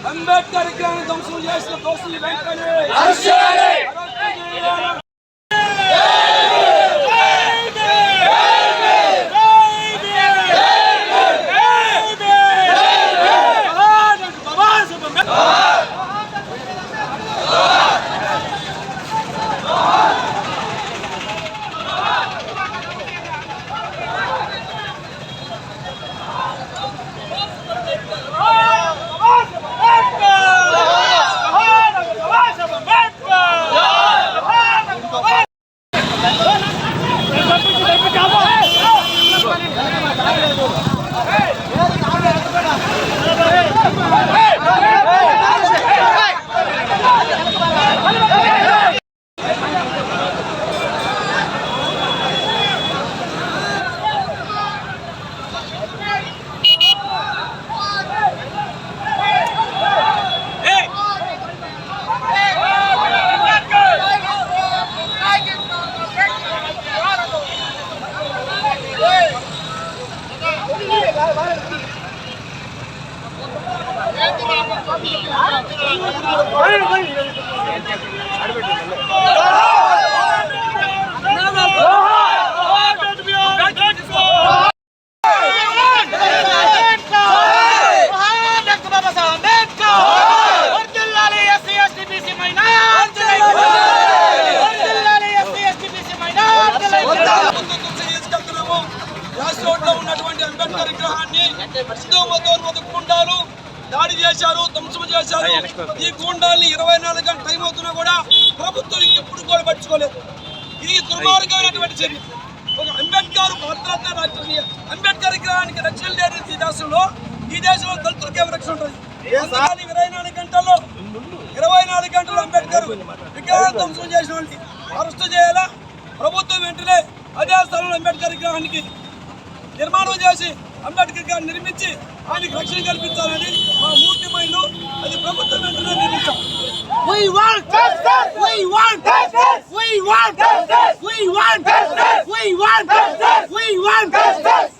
అంబేద్కర్ విగ్రహాన్ని ధ్వంసం చేసిన దోషులు వెంటనే ఉన్నటువంటి అంబేద్కర్ విగ్రహాన్ని హిందూ మతోన్మత గుండాలు దాడి చేశారు, ధ్వంసం చేశారు. ఈ గూండాల్ని 24 గంటల టైం అవుతున్నా కూడా ప్రభుత్వం ఇంకెప్పుడు కూడా పట్టుకోలేదు. ఇది దుర్మార్గమైనటువంటి చర్య. ఒక అంబేద్కర్ భారతరత్న డాక్టర్ అంబేద్కర్ విగ్రహానికి రక్షణ లేని ఈ దేశంలో దళితులకి ఏం రక్షణ ఉంటుంది? 24 గంటలు అంబేద్కర్ విగ్రహాన్ని ధ్వంసం చేసిన వాళ్ళని అరెస్ట్ చేయాలా? ప్రభుత్వం వెంటనే అదే స్థలంలో అంబేద్కర్ విగ్రహానికి నిర్మాణం చేసి అంబేద్కర్ విగ్రహాన్ని నిర్మించి ఆయనకి రక్షణ కల్పించాలని మా మూర్తి మైండ్లు అది ప్రభుత్వం వెంటనే నిర్మించాం. We want justice! We want justice! We want justice! We want justice! We want justice! We want justice!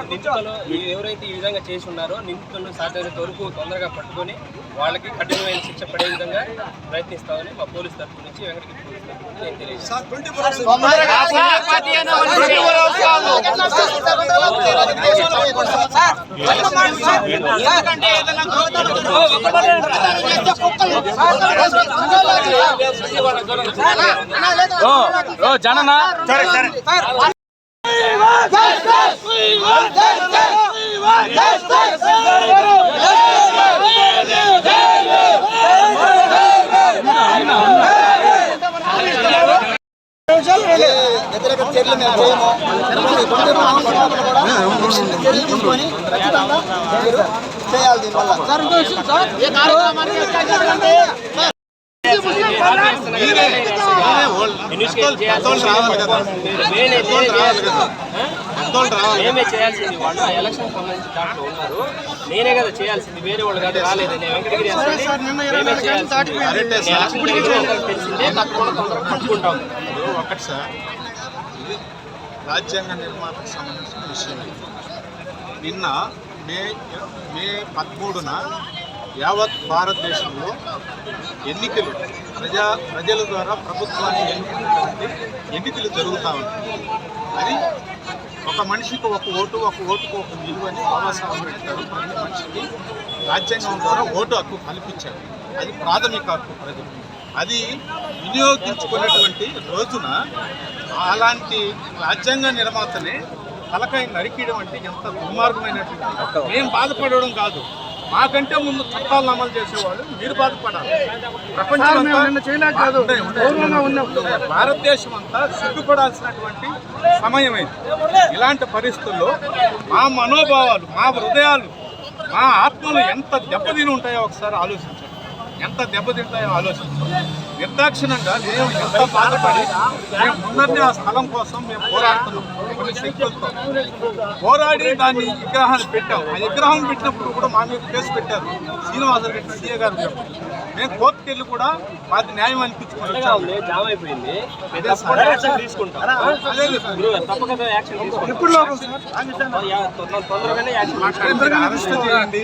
నిందితులు ఎవరైతే ఈ విధంగా చేసి ఉన్నారో నిందితులను సాధ్యమైనంత వరకు తొందరగా పట్టుకొని వాళ్ళకి కఠినమైన శిక్ష పడే విధంగా ప్రయత్నిస్తామని మా పోలీస్ తరఫు నుంచి వెంకటగిరి పోలీస్ తరఫు నుంచి నేను తెలియజేస్తాను. We want justice! We want justice! We want justice! మేమే చేయాల్సింది. వాళ్ళు ఎలక్షన్ సంబంధించి దాంట్లో ఉన్నారు, నేనే కదా చేయాల్సింది, వేరే వాళ్ళు కాదు. రాలేదు వెంకటగిరి మేమే చేయాల్సింది. తెలిసిందే పట్టుకుంటాం. ఒకటి సార్, రాజ్యాంగ నిర్మాణకు సంబంధించిన విషయం. నిన్న మే 13న యావత్ భారతదేశంలో ఎన్నికలు ప్రజల ద్వారా ప్రభుత్వాన్ని ఎన్నుకున్నటువంటి ఎన్నికలు జరుగుతూ ఉంటాయి. అది ఒక మనిషికి ఒక ఓటుకు ఒక విలువని బాబాసాహెబ్ అంబేద్కర్ ప్రతి మనిషికి రాజ్యాంగం ద్వారా ఓటు హక్కు కల్పించారు. అది ప్రాథమిక హక్కు ప్రజలు. అది వినియోగించుకునేటువంటి రోజున అలాంటి రాజ్యాంగ నిర్మాతని తలకాయ నరికేయడం అంటే ఎంత దుర్మార్గమైనటువంటి. మేము బాధపడడం కాదు, మాకంటే ముందు చట్టాలను అమలు చేసేవాళ్ళు మీరు బాధపడాలి. భారతదేశం అంతా సిగ్గుపడాల్సినటువంటి సమయమైంది. ఇలాంటి పరిస్థితుల్లో మా మనోభావాలు, మా హృదయాలు, మా ఆత్మలు ఎంత దెబ్బతిని ఉంటాయో ఒకసారి ఆలోచించండి. ఎంత దెబ్బతింటాయో ఆలోచించండి. నిర్దాక్షిణంగా మేము ఎంత బాధపడి మేము ముందరిని ఆ స్థలం కోసం మేము పోరాడుతున్నాం. కొన్ని శక్తులతో పోరాడి దాన్ని విగ్రహాన్ని పెట్టాం. ఆ విగ్రహం పెట్టినప్పుడు కూడా మా మీద కేసు పెట్టారు శ్రీనివాసరెడ్డి సీఏ గారు. మేము కోర్టుకు వెళ్ళి కూడా మాది న్యాయం అనిపించుకుని జామ్ అయిపోయింది. తొందరగానే అరెస్ట్ చేయండి.